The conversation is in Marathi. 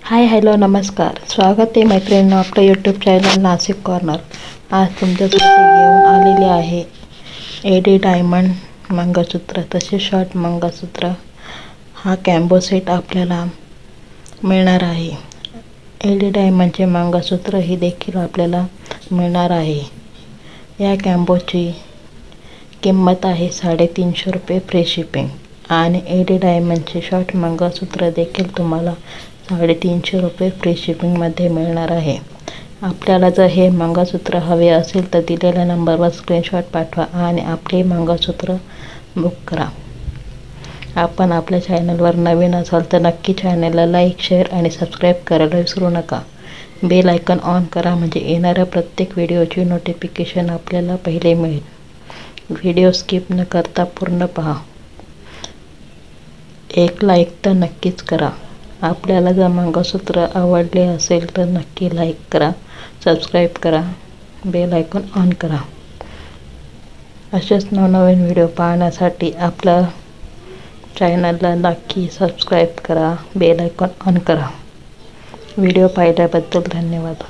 हाय हॅलो नमस्कार, स्वागत आहे मैत्रिणींनो आपलं यूट्यूब चॅनल नाशिक कॉर्नर। आज तुमच्यासाठी घेऊन आलेले आहे एडी डायमंड मंगळसूत्र, तसे शॉर्ट मंगळसूत्र। हा कॅम्बो सेट आपल्याला मिळणार आहे। एडी डायमंडचे मंगळसूत्र ही देखील आपल्याला मिळणार आहे। या कॅम्बोची किंमत आहे 350 रुपये फ्री शिपिंग आणि एडी डायमंडचे शॉर्ट मंगळसूत्र देखील तुम्हाला 350 रुपये फ्री शिपिंगमध्ये मिळणार आहे। आपल्याला जर हे मंगळसूत्र हवे असेल तर दिलेल्या नंबरवर स्क्रीनशॉट पाठवा आणि आपले मंगळसूत्र बुक करा। आपण आपल्या चॅनलवर नवीन असाल तर नक्की चॅनलला लाईक, शेअर आणि सबस्क्राईब करायला विसरू नका। बेल आयकॉन ऑन करा म्हणजे येणाऱ्या प्रत्येक व्हिडिओची नोटिफिकेशन आपल्याला पहिले मिळेल। व्हिडिओ स्किप न करता पूर्ण पहा। एक लाईक तर नक्कीच करा। आपल्याला जर मंगळसूत्र आवडले असेल तर नक्की लाईक करा, सबस्क्राईब करा, बेल आयकॉन ऑन करा। असेच नवनवीन व्हिडिओ पाहण्यासाठी आपल्या चॅनलला नक्की सबस्क्राईब करा, बेल आयकॉन ऑन करा। व्हिडिओ पाहिल्याबद्दल धन्यवाद।